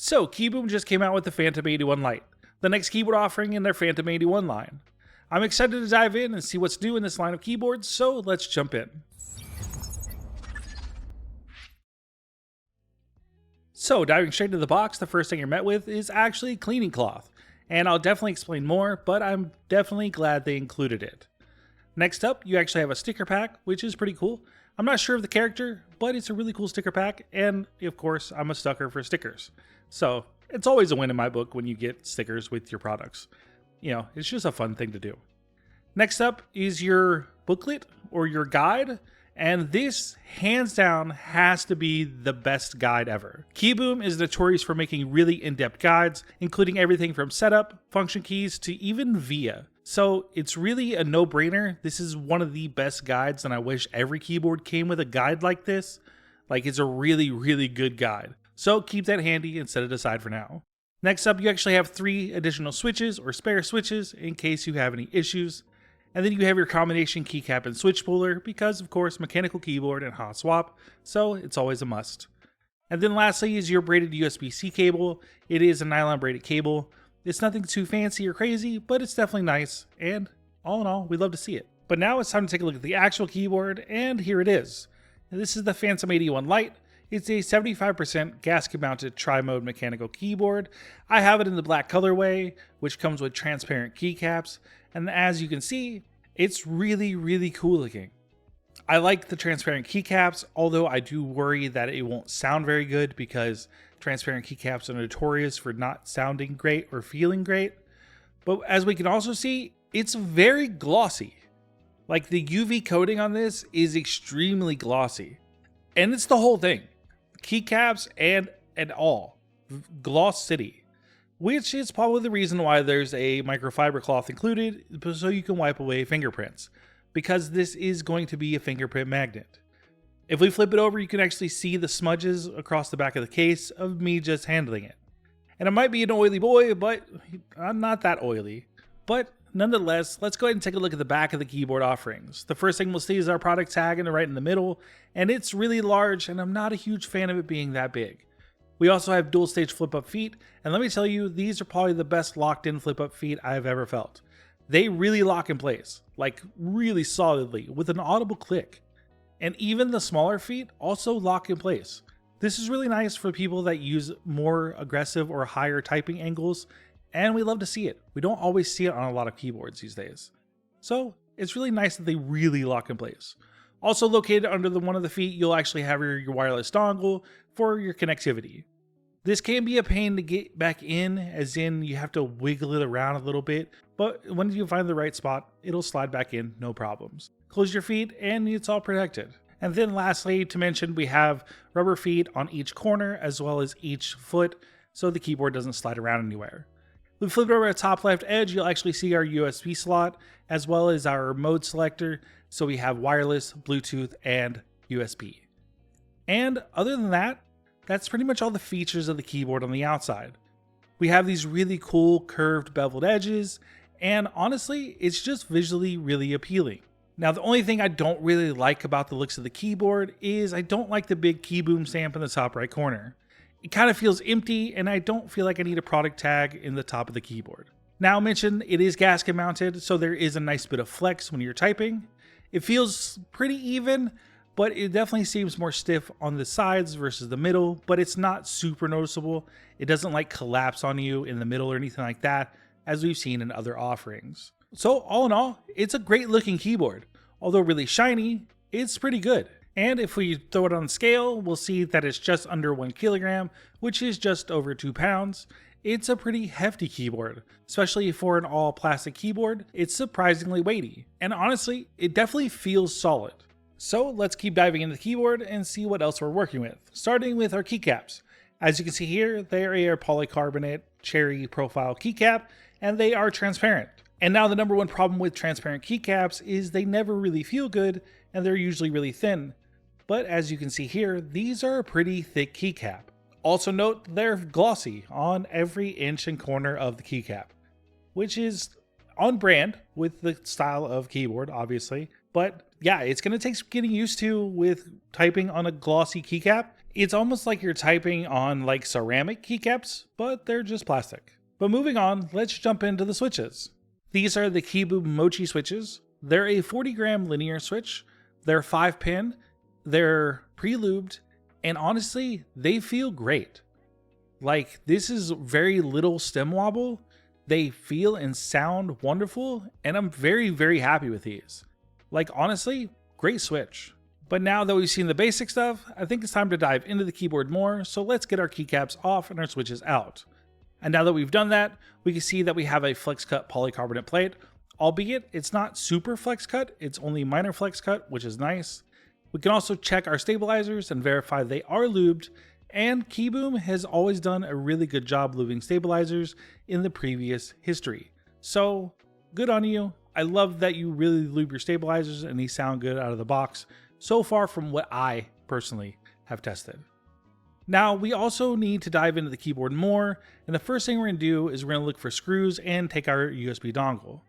So, KiiBOOM just came out with the Phantom81 Lite, the next keyboard offering in their Phantom81 line. I'm excited to dive in and see what's new in this line of keyboards, so let's jump in. So, diving straight into the box, the first thing you're met with is actually cleaning cloth, and I'll definitely explain more, but I'm definitely glad they included it. Next up, you actually have a sticker pack, which is pretty cool. I'm not sure of the character, but it's a really cool sticker pack, and of course, I'm a sucker for stickers. So, it's always a win in my book when you get stickers with your products. You know, it's just a fun thing to do. Next up is your booklet or your guide, and this, hands down, has to be the best guide ever. KiiBOOM is notorious for making really in-depth guides, including everything from setup, function keys, to even VIA. So it's really a no-brainer. This is one of the best guides, and I wish every keyboard came with a guide like this. Like, it's a really, really good guide. So keep that handy and set it aside for now. Next up, you actually have 3 additional switches or spare switches in case you have any issues. And then you have your combination keycap and switch puller because, of course, mechanical keyboard and hot swap, so it's always a must. And then lastly is your braided USB-C cable. It is a nylon braided cable. It's nothing too fancy or crazy, but it's definitely nice, and all in all, we love to see it. But now it's time to take a look at the actual keyboard, and here it is. This is the Phantom81 Lite. It's a 75% gasket-mounted tri-mode mechanical keyboard. I have it in the black colorway, which comes with transparent keycaps, and as you can see, it's really, really cool looking. I like the transparent keycaps, although I do worry that it won't sound very good because transparent keycaps are notorious for not sounding great or feeling great. But as we can also see, it's very glossy. Like, the UV coating on this is extremely glossy. And it's the whole thing. Keycaps and all. Gloss City. Which is probably the reason why there's a microfiber cloth included, so you can wipe away fingerprints. Because this is going to be a fingerprint magnet. If we flip it over, you can actually see the smudges across the back of the case of me just handling it. And it might be an oily boy, but I'm not that oily. But nonetheless, let's go ahead and take a look at the back of the keyboard offerings. The first thing we'll see is our product tag right in the middle, and it's really large, and I'm not a huge fan of it being that big. We also have dual stage flip up feet, and let me tell you, these are probably the best locked in flip up feet I've ever felt. They really lock in place, like really solidly, with an audible click. And even the smaller feet also lock in place. This is really nice for people that use more aggressive or higher typing angles, and we love to see it. We don't always see it on a lot of keyboards these days. So it's really nice that they really lock in place. Also located under one of the feet, you'll actually have your wireless dongle for your connectivity. This can be a pain to get back in, as in you have to wiggle it around a little bit, but when you find the right spot, it'll slide back in, no problems. Close your feet and it's all protected. And then lastly, to mention, we have rubber feet on each corner as well as each foot, so the keyboard doesn't slide around anywhere. We flip it over at the top left edge, you'll actually see our USB slot as well as our mode selector. So we have wireless, Bluetooth, and USB. And other than that, that's pretty much all the features of the keyboard on the outside. We have these really cool curved beveled edges, and honestly, it's just visually really appealing. Now, the only thing I don't really like about the looks of the keyboard is I don't like the big KiiBOOM stamp in the top right corner. It kind of feels empty, and I don't feel like I need a product tag in the top of the keyboard. Now, mention it is gasket mounted, so there is a nice bit of flex when you're typing. It feels pretty even, but it definitely seems more stiff on the sides versus the middle, but it's not super noticeable. It doesn't like collapse on you in the middle or anything like that, as we've seen in other offerings. So all in all, it's a great looking keyboard. Although really shiny, it's pretty good. And if we throw it on scale, we'll see that it's just under 1 kilogram, which is just over 2 pounds. It's a pretty hefty keyboard, especially for an all plastic keyboard. It's surprisingly weighty, and honestly, it definitely feels solid. So let's keep diving into the keyboard and see what else we're working with, starting with our keycaps. As you can see here, they are a polycarbonate cherry profile keycap, and they are transparent. And now the number one problem with transparent keycaps is they never really feel good, and they're usually really thin. But as you can see here, these are a pretty thick keycap. Also note, they're glossy on every inch and corner of the keycap, which is on brand with the style of keyboard, obviously. But yeah, it's going to take some getting used to with typing on a glossy keycap. It's almost like you're typing on like ceramic keycaps, but they're just plastic. But moving on, let's jump into the switches. These are the KiiBOOM Mochi switches. They're a 40-gram linear switch. They're 5-pin. They're pre-lubed, and honestly, they feel great. Like, this is very little stem wobble. They feel and sound wonderful, and I'm very, very happy with these. Like, honestly, great switch. But now that we've seen the basic stuff, I think it's time to dive into the keyboard more, so let's get our keycaps off and our switches out. And now that we've done that, we can see that we have a flex cut polycarbonate plate, albeit it's not super flex cut, it's only minor flex cut, which is nice. We can also check our stabilizers and verify they are lubed, and KiiBOOM has always done a really good job lubing stabilizers in the previous history. So, good on you. I love that you really lube your stabilizers and they sound good out of the box, so far from what I personally have tested. Now, we also need to dive into the keyboard more, and the first thing we're going to do is we're going to look for screws and take our USB dongle.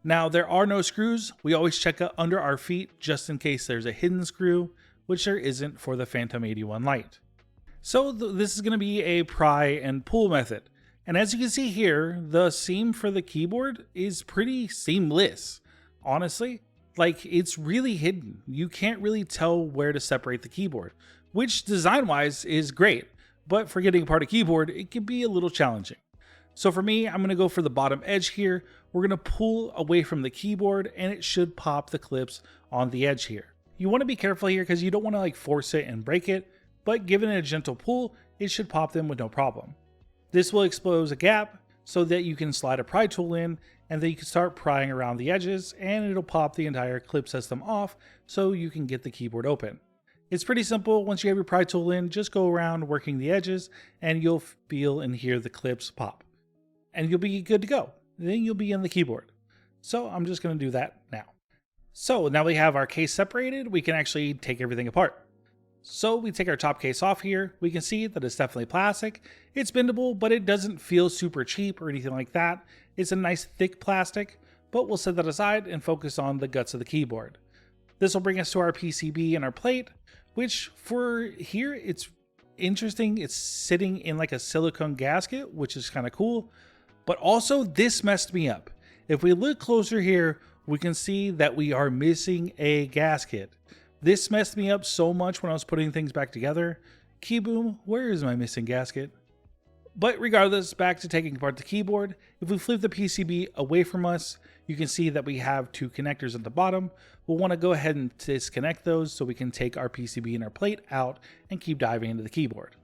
Now, there are no screws. We always check under our feet just in case there's a hidden screw, which there isn't for the Phantom81 Lite. So this is going to be a pry and pull method. And as you can see here, the seam for the keyboard is pretty seamless. Honestly, like, it's really hidden. You can't really tell where to separate the keyboard, which design-wise is great, but for getting apart a keyboard, it can be a little challenging. So for me, I'm going to go for the bottom edge here. We're going to pull away from the keyboard, and it should pop the clips on the edge here. You want to be careful here because you don't want to like force it and break it, but given a gentle pull, it should pop them with no problem. This will expose a gap so that you can slide a pry tool in, and then you can start prying around the edges, and it'll pop the entire clip system off so you can get the keyboard open. It's pretty simple. Once you have your pry tool in, just go around working the edges and you'll feel and hear the clips pop. And you'll be good to go. Then you'll be in the keyboard. So I'm just going to do that now. So now we have our case separated, we can actually take everything apart. So we take our top case off here. We can see that it's definitely plastic. It's bendable, but it doesn't feel super cheap or anything like that. It's a nice thick plastic, but we'll set that aside and focus on the guts of the keyboard. This will bring us to our PCB and our plate, which for here, it's interesting. It's sitting in like a silicone gasket, which is kind of cool, but also this messed me up. If we look closer here, we can see that we are missing a gasket. This messed me up so much when I was putting things back together. KiiBOOM, where is my missing gasket? But regardless, back to taking apart the keyboard. If we flip the PCB away from us, you can see that we have two connectors at the bottom. We'll want to go ahead and disconnect those so we can take our PCB and our plate out and keep diving into the keyboard.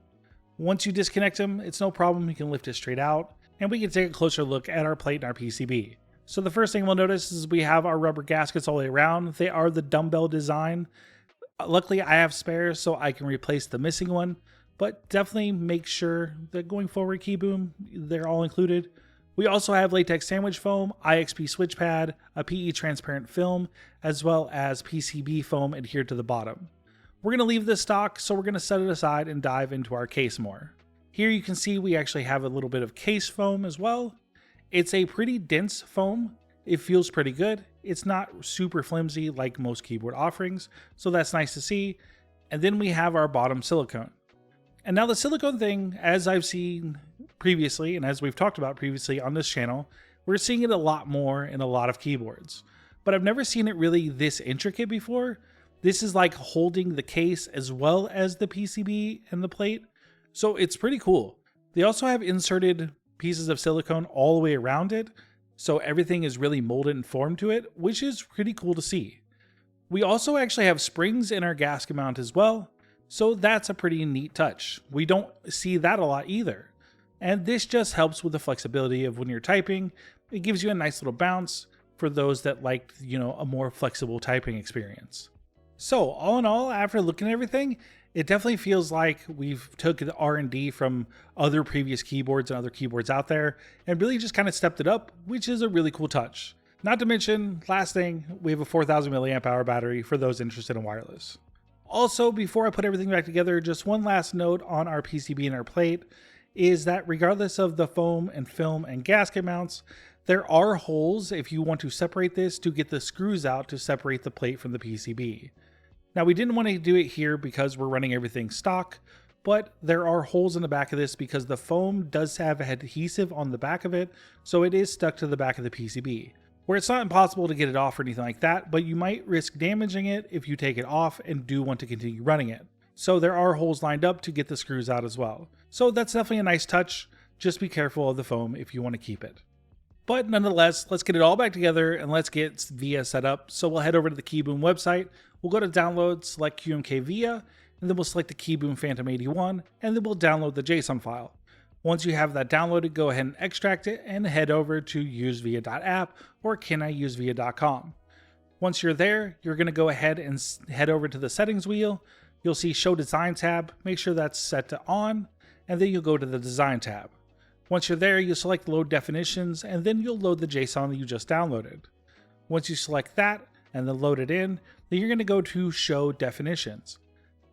Once you disconnect them, it's no problem. You can lift it straight out, and we can take a closer look at our plate and our PCB. So the first thing we'll notice is we have our rubber gaskets all the way around. They are the dumbbell design. Luckily, I have spares so I can replace the missing one, but definitely make sure that going forward, KiiBOOM, they're all included. We also have latex sandwich foam, IXP switch pad, a PE transparent film, as well as PCB foam adhered to the bottom. We're going to leave this stock, so we're going to set it aside and dive into our case more. Here you can see we actually have a little bit of case foam as well. It's a pretty dense foam. It feels pretty good. It's not super flimsy like most keyboard offerings, so that's nice to see. And then we have our bottom silicone. And now the silicone thing, as I've seen previously, and as we've talked about previously on this channel, we're seeing it a lot more in a lot of keyboards. But I've never seen it really this intricate before. This is like holding the case as well as the PCB and the plate. So it's pretty cool. They also have inserted pieces of silicone all the way around it, so everything is really molded and formed to it, which is pretty cool to see. We also actually have springs in our gasket mount as well, so that's a pretty neat touch. We don't see that a lot either. And this just helps with the flexibility of when you're typing. It gives you a nice little bounce for those that like, a more flexible typing experience. So all in all, after looking at everything, it definitely feels like we've took the R&D from other previous keyboards and other keyboards out there and really just kind of stepped it up, which is a really cool touch. Not to mention, last thing, we have a 4000 milliamp hour battery for those interested in wireless. Also, before I put everything back together, just one last note on our PCB and our plate is that regardless of the foam and film and gasket mounts, there are holes if you want to separate this to get the screws out to separate the plate from the PCB. Now we didn't want to do it here because we're running everything stock, but there are holes in the back of this because the foam does have adhesive on the back of it, so it is stuck to the back of the PCB. Where it's not impossible to get it off or anything like that, but you might risk damaging it if you take it off and do want to continue running it. So there are holes lined up to get the screws out as well. So that's definitely a nice touch. Just be careful of the foam if you want to keep it. But nonetheless, let's get it all back together and let's get VIA set up. So we'll head over to the KiiBOOM website. We'll go to download, select QMK VIA, and then we'll select the KiiBOOM Phantom81, and then we'll download the JSON file. Once you have that downloaded, go ahead and extract it and head over to usevia.app or caniusevia.com. Once you're there, you're going to go ahead and head over to the settings wheel. You'll see Show Design tab. Make sure that's set to on, and then you'll go to the Design tab. Once you're there, you'll select Load Definitions, and then you'll load the JSON that you just downloaded. Once you select that and then load it in, then you're going to go to Show Definitions.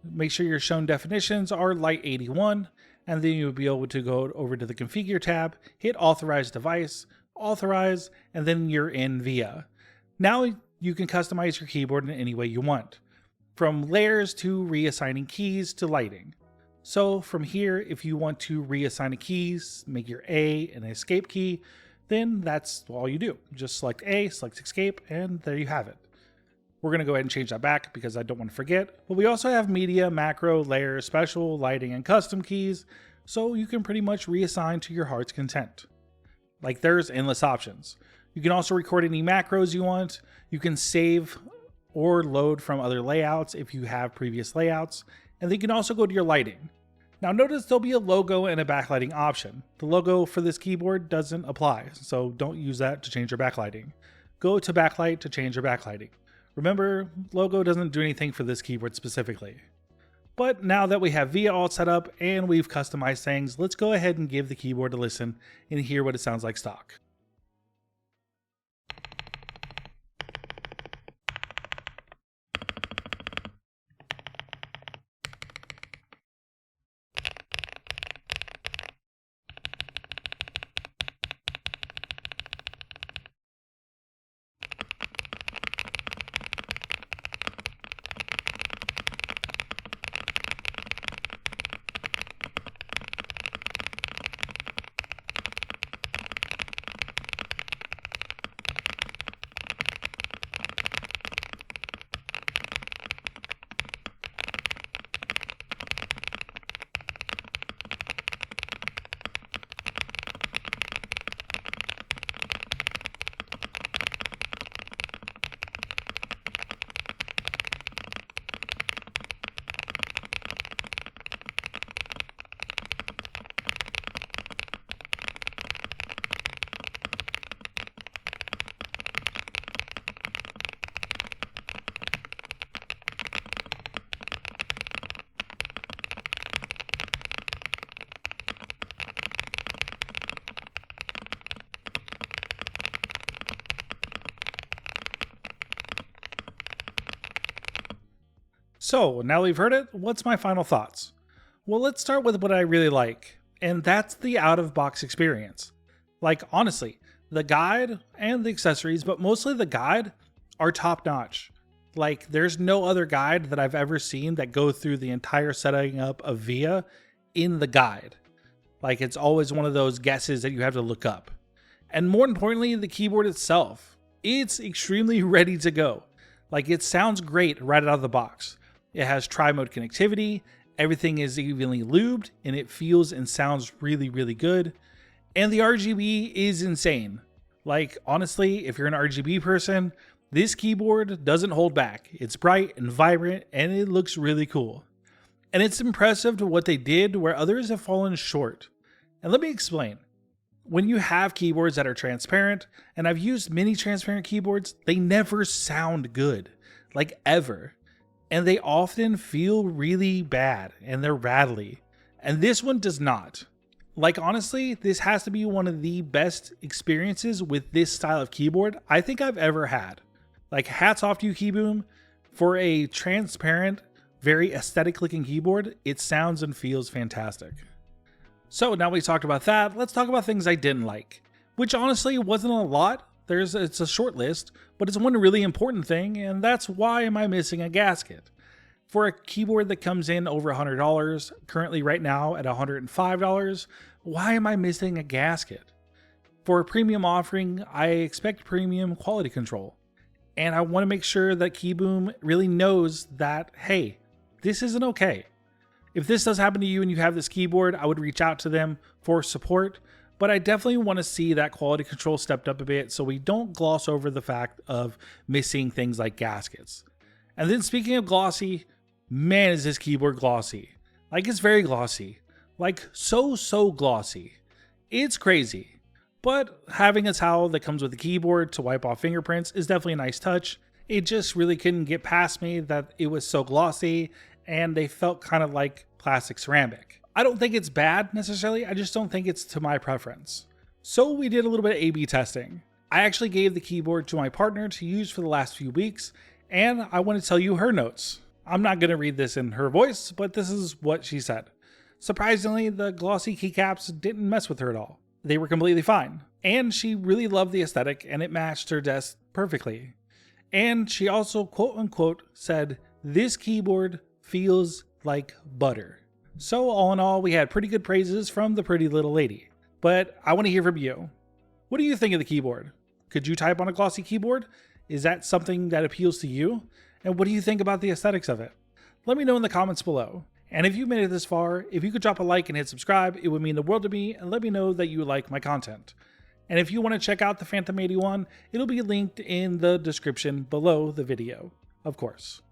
Make sure your shown definitions are Lite 81, and then you'll be able to go over to the Configure tab, hit Authorize Device, Authorize, and then you're in VIA. Now you can customize your keyboard in any way you want, from layers to reassigning keys to lighting. So from here, if you want to reassign a keys, make your A an escape key, then that's all you do. Just select A, select escape, and there you have it. We're going to go ahead and change that back because I don't want to forget. But we also have media, macro, layer, special, lighting, and custom keys, so you can pretty much reassign to your heart's content. Like, there's endless options. You can also record any macros you want. You can save or load from other layouts if you have previous layouts. And then you can also go to your lighting. Now notice there'll be a logo and a backlighting option. The logo for this keyboard doesn't apply, so don't use that to change your backlighting. Go to backlight to change your backlighting. Remember, logo doesn't do anything for this keyboard specifically. But now that we have VIA all set up and we've customized things, let's go ahead and give the keyboard a listen and hear what it sounds like stock. So now we've heard it, what's my final thoughts? Well, let's start with what I really like, and that's the out-of-box experience. Like, honestly, the guide and the accessories, but mostly the guide, are top-notch. Like, there's no other guide that I've ever seen that go through the entire setting up of VIA in the guide. Like, it's always one of those guesses that you have to look up. And more importantly, the keyboard itself. It's extremely ready to go. Like, it sounds great right out of the box. It has tri-mode connectivity, everything is evenly lubed, and it feels and sounds really, really good. And the RGB is insane. Like, honestly, if you're an RGB person, this keyboard doesn't hold back. It's bright and vibrant, and it looks really cool. And it's impressive to what they did where others have fallen short. And let me explain. When you have keyboards that are transparent, and I've used many transparent keyboards, they never sound good. Like, ever. And they often feel really bad and they're rattly. And this one does not. Like, honestly, this has to be one of the best experiences with this style of keyboard I think I've ever had. Like, hats off to you, KiiBOOM. For a transparent, very aesthetic looking keyboard, it sounds and feels fantastic. So now we talked about that, let's talk about things I didn't like. Which honestly wasn't a lot. It's a short list, but it's one really important thing, and that's why am I missing a gasket? For a keyboard that comes in over $100, currently right now at $105, why am I missing a gasket? For a premium offering, I expect premium quality control. And I want to make sure that KiiBOOM really knows that, hey, this isn't okay. If this does happen to you and you have this keyboard, I would reach out to them for support, but I definitely want to see that quality control stepped up a bit so we don't gloss over the fact of missing things like gaskets. And then speaking of glossy, man, is this keyboard glossy. Like, it's very glossy. Like, so glossy. It's crazy. But having a towel that comes with the keyboard to wipe off fingerprints is definitely a nice touch. It just really couldn't get past me that it was so glossy and they felt kind of like plastic ceramic. I don't think it's bad necessarily, I just don't think it's to my preference. So we did a little bit of A/B testing. I actually gave the keyboard to my partner to use for the last few weeks, and I want to tell you her notes. I'm not going to read this in her voice, but this is what she said. Surprisingly, the glossy keycaps didn't mess with her at all. They were completely fine. And she really loved the aesthetic and it matched her desk perfectly. And she also quote unquote said, "This keyboard feels like butter." So all in all, we had pretty good praises from the pretty little lady. But I want to hear from you. What do you think of the keyboard? Could you type on a glossy keyboard? Is that something that appeals to you? And what do you think about the aesthetics of it? Let me know in the comments below. And if you made it this far, if you could drop a like and hit subscribe, it would mean the world to me and let me know that you like my content. And if you want to check out the Phantom 81, it'll be linked in the description below the video, of course.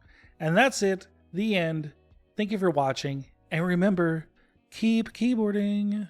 And that's it, the end. Thank you for watching, and remember, keep keyboarding.